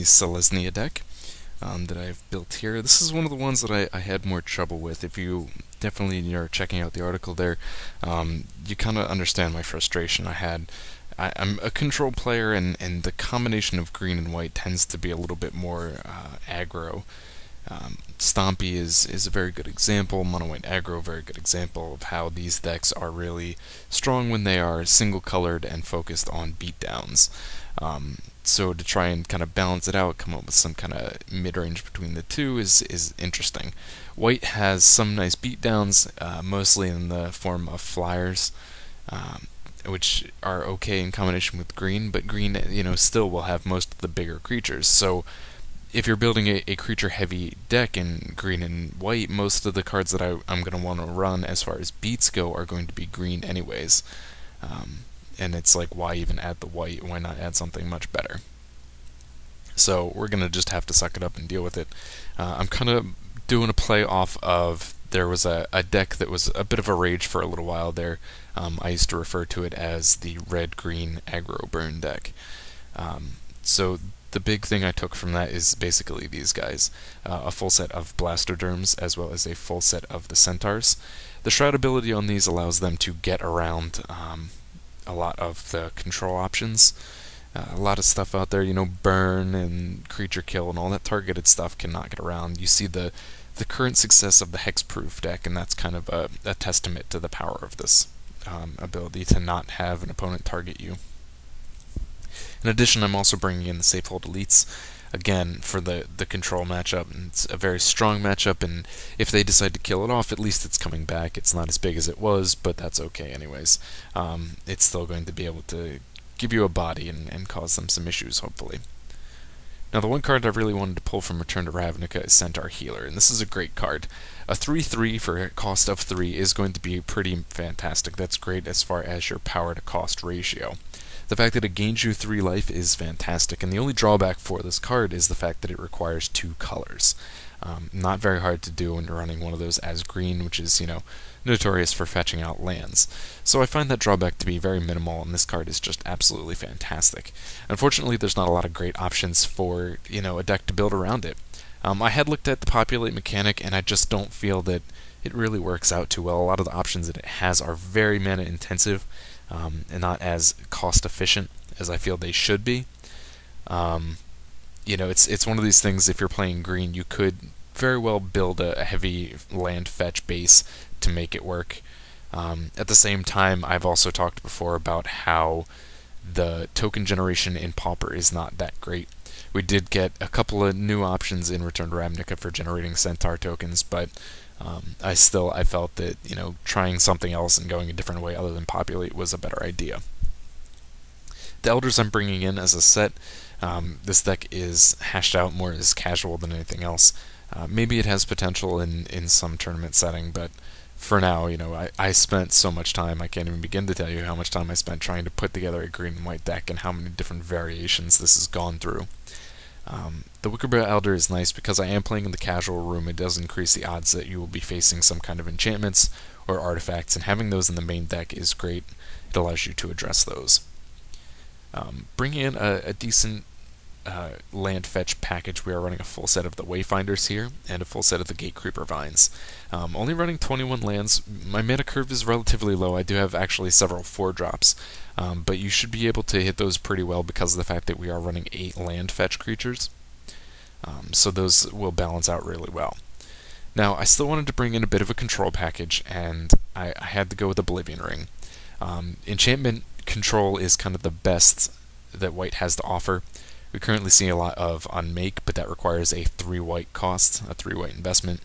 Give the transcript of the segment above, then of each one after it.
Selesnya deck that I've built here. This is one of the ones that I had more trouble with. If you definitely you're checking out the article there, you kind of understand my frustration. I'm a control player, and the combination of green and white tends to be a little bit more aggro. Stompy is a very good example. Mono white aggro, very good example of how these decks are really strong when they are single colored and focused on beatdowns. So to try and kind of balance it out, come up with some kind of mid-range between the two is interesting. White has some nice beatdowns, mostly in the form of flyers, which are okay in combination with green, but green, still will have most of the bigger creatures. So if you're building a creature-heavy deck in green and white, most of the cards that I'm going to want to run as far as beats go are going to be green anyways. And it's like, why even add the white? Why not add something much better? So we're going to just have to suck it up and deal with it. I'm kind of doing a play off of, there was a deck that was a bit of a rage for a little while there. I used to refer to it as the red-green aggro burn deck. So the big thing I took from that is basically these guys. A full set of Blastoderms as well as a full set of the Centaurs. The Shroud ability on these allows them to get around a lot of the control options. A lot of stuff out there, burn and creature kill and all that targeted stuff cannot get around. You see the current success of the hexproof deck, and that's kind of a testament to the power of this ability to not have an opponent target you. In addition, I'm also bringing in the Safehold Elites, again, for the control matchup. And it's a very strong matchup, and if they decide to kill it off, at least it's coming back. It's not as big as it was, but that's okay anyways. It's still going to be able to give you a body and cause them some issues, hopefully. Now, the one card I really wanted to pull from Return to Ravnica is Centaur Healer, and this is a great card. A 3/3 for a cost of 3 is going to be pretty fantastic. That's great as far as your power to cost ratio. The fact that it gains you 3 life is fantastic, and the only drawback for this card is the fact that it requires 2 colors. Not very hard to do when you're running one of those as green, which is, notorious for fetching out lands. So I find that drawback to be very minimal, and this card is just absolutely fantastic. Unfortunately, there's not a lot of great options for, a deck to build around it. I had looked at the populate mechanic, and I just don't feel that it really works out too well. A lot of the options that it has are very mana intensive, and not as cost efficient as I feel they should be. It's one of these things, if you're playing green, you could very well build a heavy land fetch base to make it work. At the same time, I've also talked before about how the token generation in Pauper is not that great. We did get a couple of new options in Return to Ravnica for generating Centaur tokens, but I felt that, trying something else and going a different way other than Populate was a better idea. The Elders I'm bringing in as a set, this deck is hashed out more as casual than anything else. Maybe it has potential in some tournament setting, but for now, I spent so much time, I can't even begin to tell you how much time I spent trying to put together a green and white deck and how many different variations this has gone through. The Wickerbear Elder is nice because I am playing in the casual room. It does increase the odds that you will be facing some kind of enchantments or artifacts, and having those in the main deck is great. It allows you to address those. Bringing in a decent land fetch package, we are running a full set of the Wayfinders here and a full set of the Gatecreeper Vines. Only running 21 lands. My mana curve is relatively low. I do have actually several 4-drops, but you should be able to hit those pretty well because of the fact that we are running 8 land fetch creatures. So those will balance out really well. Now, I still wanted to bring in a bit of a control package, and I had to go with Oblivion Ring. Enchantment control is kind of the best that white has to offer. We currently see a lot of Unmake, but that requires a 3 white cost, a 3 white investment.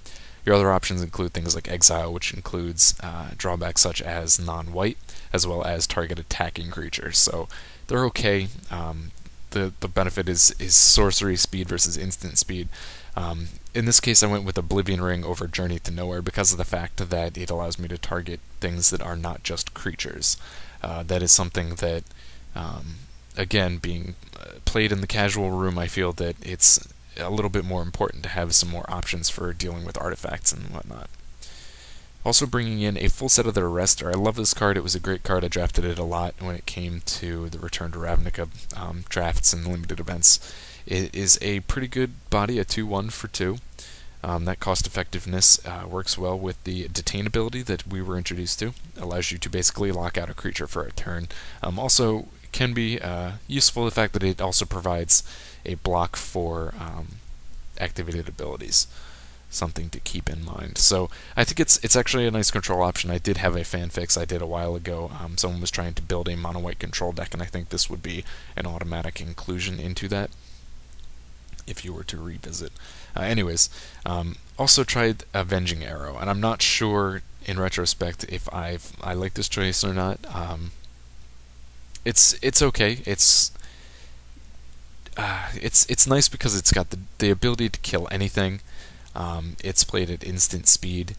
Your other options include things like Exile, which includes drawbacks such as non-white, as well as target attacking creatures. So they're okay. The benefit is sorcery speed versus instant speed. In this case, I went with Oblivion Ring over Journey to Nowhere because of the fact that it allows me to target things that are not just creatures. That is something that, again, being played in the casual room, I feel that it's a little bit more important to have some more options for dealing with artifacts and whatnot. Also bringing in a full set of the Arrestor. I love this card. It was a great card. I drafted it a lot when it came to the Return to Ravnica drafts and limited events. It is a pretty good body, a 2/1 for 2. That cost effectiveness works well with the detain ability that we were introduced to. Allows you to basically lock out a creature for a turn. Also can be useful the fact that it also provides a block for activated abilities. Something to keep in mind. So I think it's actually a nice control option. I did have a fan fix I did a while ago. Someone was trying to build a mono white control deck, and I think this would be an automatic inclusion into that if you were to revisit. Anyways, also tried Avenging Arrow, and I'm not sure in retrospect if I like this choice or not. It's okay. It's nice because it's got the ability to kill anything. It's played at instant speed.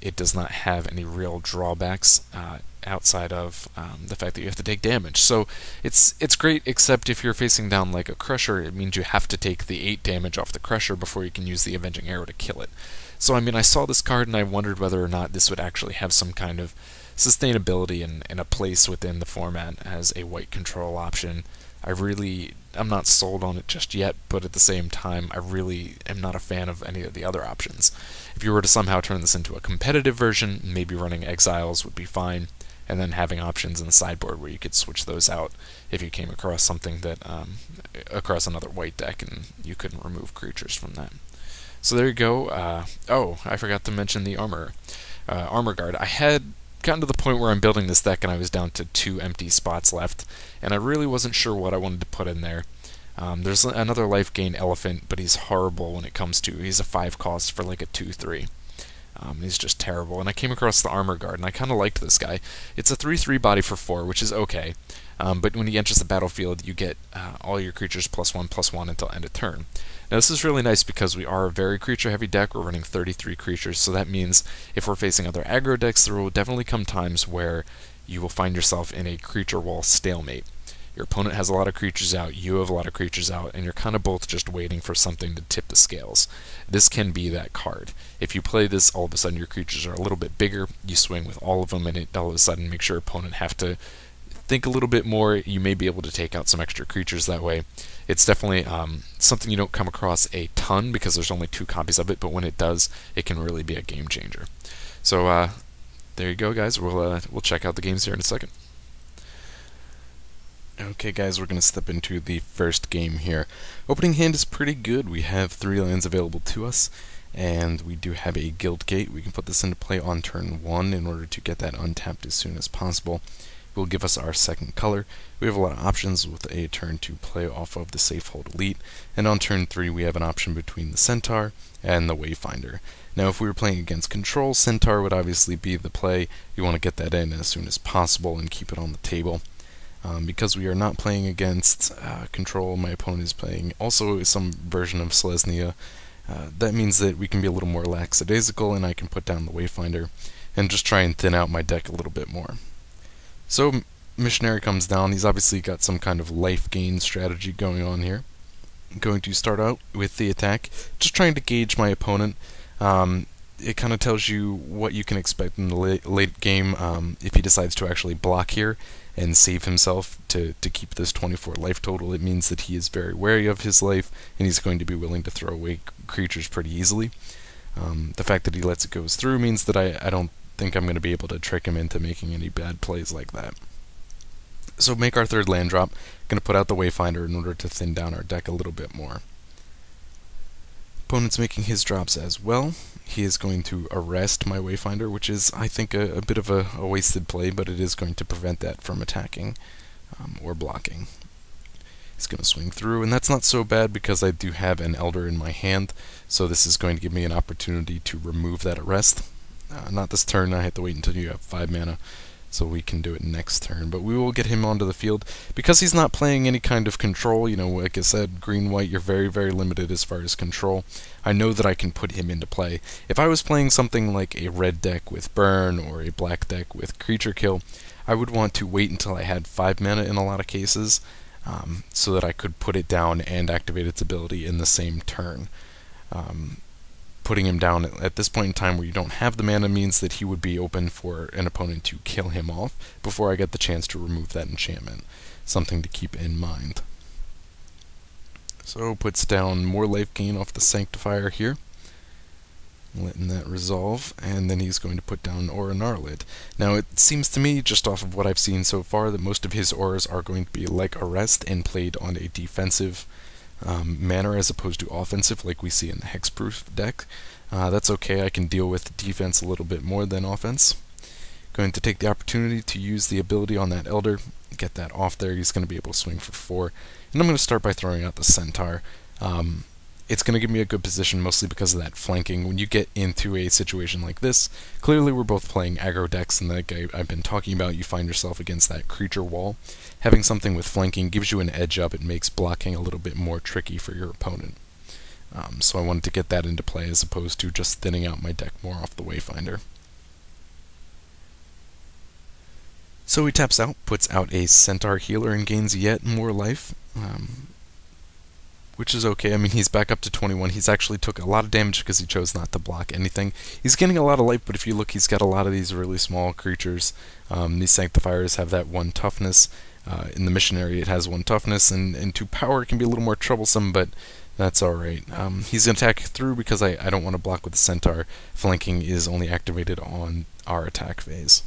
It does not have any real drawbacks outside of the fact that you have to take damage. So it's great, except if you're facing down like a Crusher, it means you have to take the 8 damage off the Crusher before you can use the Avenging Arrow to kill it. So I mean, I saw this card and I wondered whether or not this would actually have some kind of sustainability and a place within the format as a white control option. I'm not sold on it just yet, but at the same time, I really am not a fan of any of the other options. If you were to somehow turn this into a competitive version, maybe running Exiles would be fine, and then having options in the sideboard where you could switch those out if you came across something that, across another white deck and you couldn't remove creatures from that. So there you go. Oh, I forgot to mention the armor guard. I had gotten to the point where I'm building this deck and I was down to 2 empty spots left, and I really wasn't sure what I wanted to put in there. There's another life gain elephant, but he's horrible when it comes to, he's a 5 cost for like a 2/3. He's just terrible, and I came across the armor guard, and I kind of liked this guy. It's a 3/3 body for 4, which is okay, but when he enters the battlefield, you get all your creatures +1/+1 until end of turn. Now this is really nice because we are a very creature-heavy deck. We're running 33 creatures, so that means if we're facing other aggro decks, there will definitely come times where you will find yourself in a creature wall stalemate. Your opponent has a lot of creatures out, you have a lot of creatures out, and you're kind of both just waiting for something to tip the scales. This can be that card. If you play this, all of a sudden your creatures are a little bit bigger, you swing with all of them, and it all of a sudden makes your opponent have to think a little bit more. You may be able to take out some extra creatures that way. It's definitely something you don't come across a ton because there's only 2 copies of it, but when it does, it can really be a game changer. So there you go, guys. We'll check out the games here in a second. Okay, guys, we're going to step into the first game here. Opening hand is pretty good. We have 3 lands available to us, and we do have a Guildgate. We can put this into play on turn 1 in order to get that untapped as soon as possible. It will give us our second color. We have a lot of options with a turn 2 play off of the Safehold Elite, and on turn 3 we have an option between the Centaur and the Wayfinder. Now if we were playing against Control, Centaur would obviously be the play. You want to get that in as soon as possible and keep it on the table. Because we are not playing against Control, my opponent is playing also some version of Selesnya. That means that we can be a little more lackadaisical, and I can put down the Wayfinder and just try and thin out my deck a little bit more. So Missionary comes down. He's obviously got some kind of life gain strategy going on here. I'm going to start out with the attack, just trying to gauge my opponent. It kind of tells you what you can expect in the late game if he decides to actually block here and save himself to keep this 24 life total. It means that he is very wary of his life, and he's going to be willing to throw away creatures pretty easily. The fact that he lets it go through means that I don't think I'm going to be able to trick him into making any bad plays like that. So make our third land drop. Going to put out the Wayfinder in order to thin down our deck a little bit more. Opponent's making his drops as well. He is going to arrest my Wayfinder, which is, I think, a bit of a wasted play, but it is going to prevent that from attacking or blocking. He's going to swing through, and that's not so bad because I do have an Elder in my hand, so this is going to give me an opportunity to remove that arrest. Not this turn, I have to wait until you have 5 mana, so we can do it next turn. But we will get him onto the field. Because he's not playing any kind of control, you know, like I said, green-white, you're very, very limited as far as control. I know that I can put him into play. If I was playing something like a red deck with burn or a black deck with creature kill, I would want to wait until I had 5 mana in a lot of cases, so that I could put it down and activate its ability in the same turn. Putting him down at this point in time where you don't have the mana means that he would be open for an opponent to kill him off before I get the chance to remove that enchantment. Something to keep in mind. So puts down more life gain off the Sanctifier here, letting that resolve, and then he's going to put down Aura Gnarlid. Now it seems to me, just off of what I've seen so far, that most of his auras are going to be like Arrest and played on a defensive manner as opposed to offensive like we see in the Hexproof deck. That's okay, I can deal with defense a little bit more than offense. Going to take the opportunity to use the ability on that Elder, get that off there. He's going to be able to swing for 4. And I'm going to start by throwing out the Centaur. It's going to give me a good position mostly because of that flanking. When you get into a situation like this, clearly we're both playing aggro decks, and like I've been talking about, you find yourself against that creature wall. Having something with flanking gives you an edge up. It makes blocking a little bit more tricky for your opponent. So I wanted to get that into play as opposed to just thinning out my deck more off the Wayfinder. So he taps out, puts out a Centaur Healer, and gains yet more life, which is okay. I mean, he's back up to 21. He's actually took a lot of damage because he chose not to block anything. He's getting a lot of life, but if you look, he's got a lot of these really small creatures. These Sanctifiers have that 1 toughness. In the Missionary, it has 1 toughness, and 2 power. It can be a little more troublesome, but that's alright. He's going to attack through because I don't want to block with the Centaur. Flanking is only activated on our attack phase.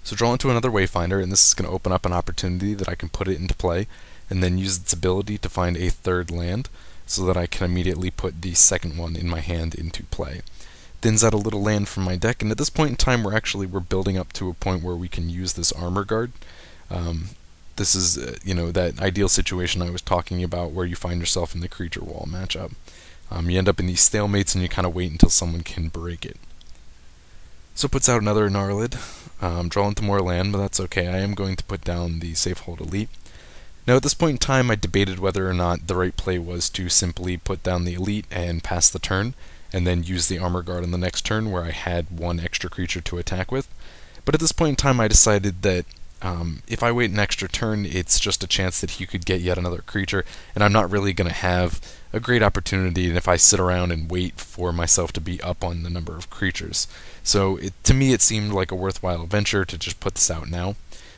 So draw into another Wayfinder, and this is going to open up an opportunity that I can put it into play, and then use its ability to find a 3rd land, so that I can immediately put the 2nd one in my hand into play. Thins out a little land from my deck, and at this point in time we're building up to a point where we can use this Armor Guard. This is, that ideal situation I was talking about where you find yourself in the creature wall matchup. You end up in these stalemates and you kind of wait until someone can break it. So puts out another Gnarlid. Draw into more land, but that's okay. I am going to put down the Safehold Elite. Now at this point in time I debated whether or not the right play was to simply put down the Elite and pass the turn, and then use the Armor Guard on the next turn where I had 1 extra creature to attack with. But at this point in time I decided that if I wait an extra turn, it's just a chance that he could get yet another creature, and I'm not really going to have a great opportunity if I sit around and wait for myself to be up on the number of creatures. So to me it seemed like a worthwhile venture to just put this out now.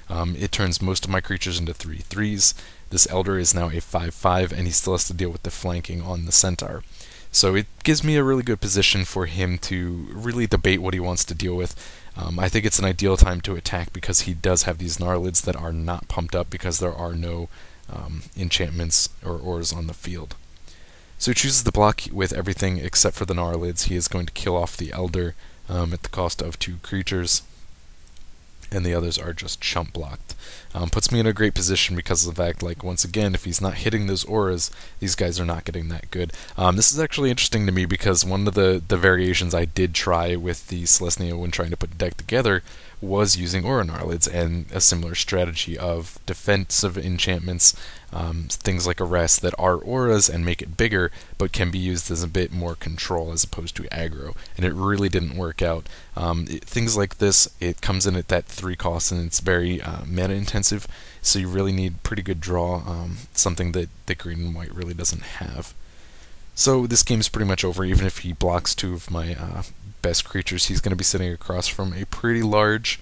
It turns most of my creatures into 3/3s. This Elder is now a 5/5, and he still has to deal with the flanking on the Centaur. So it gives me a really good position for him to really debate what he wants to deal with. I think it's an ideal time to attack because he does have these Gnarlids that are not pumped up because there are no enchantments or ores on the field. So he chooses to block with everything except for the Gnarlids. He is going to kill off the Elder at the cost of 2 creatures, and the others are just chump blocked. Puts me in a great position because of the fact, like, once again, if he's not hitting those auras, these guys are not getting that good. This is actually interesting to me because one of the variations I did try with the Selesnya when trying to put the deck together was using Aura Gnarlids and a similar strategy of defensive enchantments, things like Arrest that are auras and make it bigger, but can be used as a bit more control as opposed to aggro, and it really didn't work out. Things like this, it comes in at that 3 cost, and it's very mana intensive, so you really need pretty good draw, something that green and white really doesn't have. So this game's pretty much over. Even if he blocks 2 of my best creatures, he's going to be sitting across from a pretty large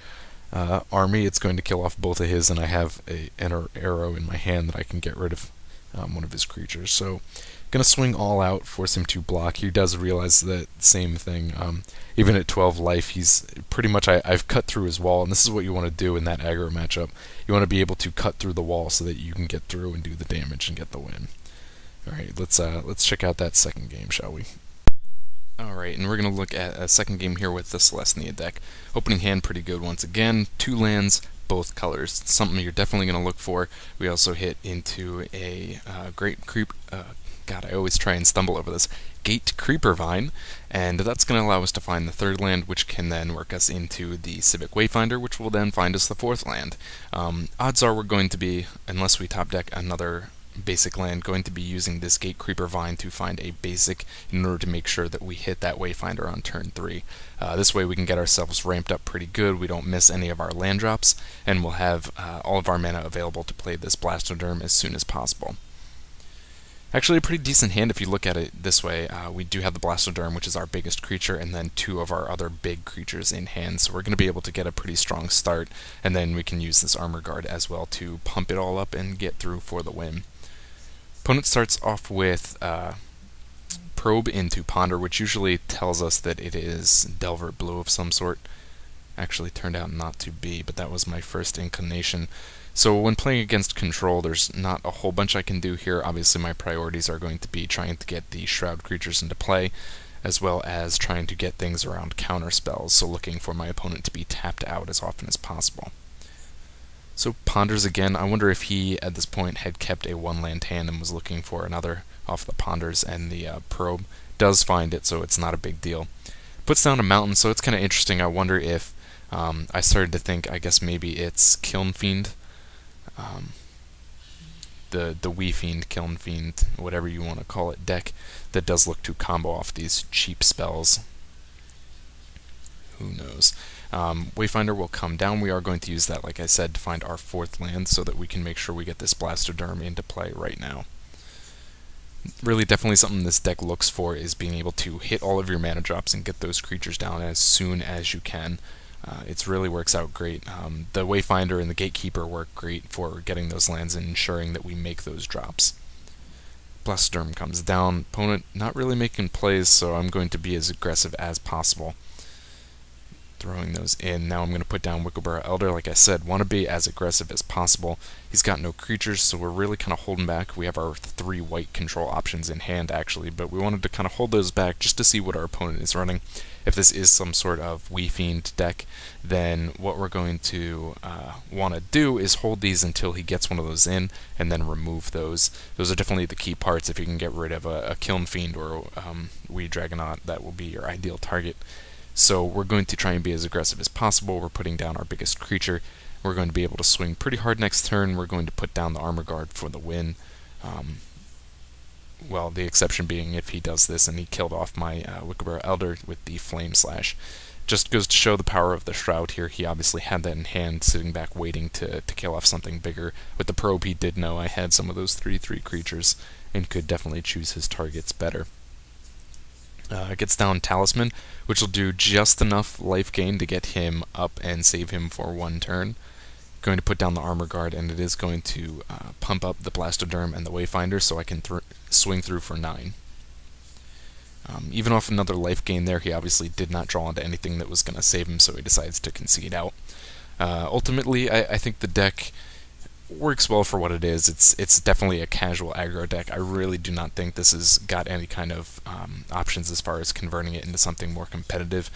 army. It's going to kill off both of his, and I have an arrow in my hand that I can get rid of one of his creatures. So going to swing all out, force him to block. He does realize that same thing. Even at 12 life, he's pretty much, I've cut through his wall, and this is what you want to do in that aggro matchup. You want to be able to cut through the wall so that you can get through and do the damage and get the win. Alright, let's check out that second game, shall we? Alright, and we're going to look at a second game here with the Selesnya deck. Opening hand pretty good once again. 2 lands, both colors. It's something you're definitely going to look for. We also hit into a great creep... God, I always try and stumble over this. Gate Creeper Vine, and that's going to allow us to find the 3rd land, which can then work us into the Civic Wayfinder, which will then find us the 4th land. Odds are we're going to be, unless we top deck another basic land, going to be using this Gate Creeper Vine to find a basic in order to make sure that we hit that Wayfinder on turn 3. This way we can get ourselves ramped up pretty good, we don't miss any of our land drops, and we'll have all of our mana available to play this Blastoderm as soon as possible. Actually a pretty decent hand if you look at it this way. We do have the Blastoderm, which is our biggest creature, and then 2 of our other big creatures in hand, so we're going to be able to get a pretty strong start, and then we can use this Armor Guard as well to pump it all up and get through for the win. Opponent starts off with Probe into Ponder, which usually tells us that it is Delver Blue of some sort. Actually turned out not to be, but that was my first inclination. So when playing against control, there's not a whole bunch I can do here. Obviously my priorities are going to be trying to get the Shroud creatures into play, as well as trying to get things around counter spells, so looking for my opponent to be tapped out as often as possible. So Ponders again. I wonder if he, at this point, had kept a one-land hand and was looking for another off the Ponders, and the Probe does find it, so it's not a big deal. Puts down a Mountain, so it's kind of interesting. I wonder if I started to think, I guess maybe it's Kiln Fiend. The Wee Fiend, Kiln Fiend, whatever you want to call it, deck that does look to combo off these cheap spells. Who knows? Wayfinder will come down. We are going to use that, like I said, to find our 4th land so that we can make sure we get this Blastoderm into play right now. Really, definitely something this deck looks for is being able to hit all of your mana drops and get those creatures down as soon as you can. It really works out great. The Wayfinder and the Gatekeeper work great for getting those lands and ensuring that we make those drops. Blastoderm comes down. Opponent not really making plays, so I'm going to be as aggressive as possible. Throwing those in. Now I'm going to put down Wickelburrow Elder. Like I said, want to be as aggressive as possible. He's got no creatures, so we're really kind of holding back. We have our 3 white control options in hand, actually, but we wanted to kind of hold those back just to see what our opponent is running. If this is some sort of Wee Fiend deck, then what we're going to want to do is hold these until he gets one of those in, and then remove those. Those are definitely the key parts. If you can get rid of a Kiln Fiend or Wee Dragonaut, that will be your ideal target. So we're going to try and be as aggressive as possible. We're putting down our biggest creature. We're going to be able to swing pretty hard next turn. We're going to put down the Armor Guard for the win. Well, the exception being if he does this and he killed off my Wickelburrow Elder with the Flame Slash. Just goes to show the power of the Shroud here. He obviously had that in hand, sitting back waiting to kill off something bigger. With the Probe, he did know I had some of those 3/3 creatures and could definitely choose his targets better. Gets down Talisman, which will do just enough life gain to get him up and save him for 1 turn. Going to put down the Armor Guard, and it is going to pump up the Blastoderm and the Wayfinder so I can swing through for 9. Even off another life gain there, he obviously did not draw into anything that was going to save him, so he decides to concede out. Ultimately, I think the deck works well for what it is. It's definitely a casual aggro deck. I really do not think this has got any kind of options as far as converting it into something more competitive.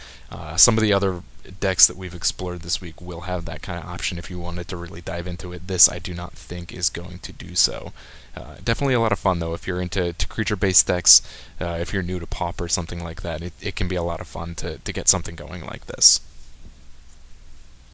Some of the other decks that we've explored this week will have that kind of option if you wanted to really dive into it. This I do not think is going to do so. Definitely a lot of fun though if you're into creature-based decks. If you're new to Pauper or something like that, it can be a lot of fun to get something going like this.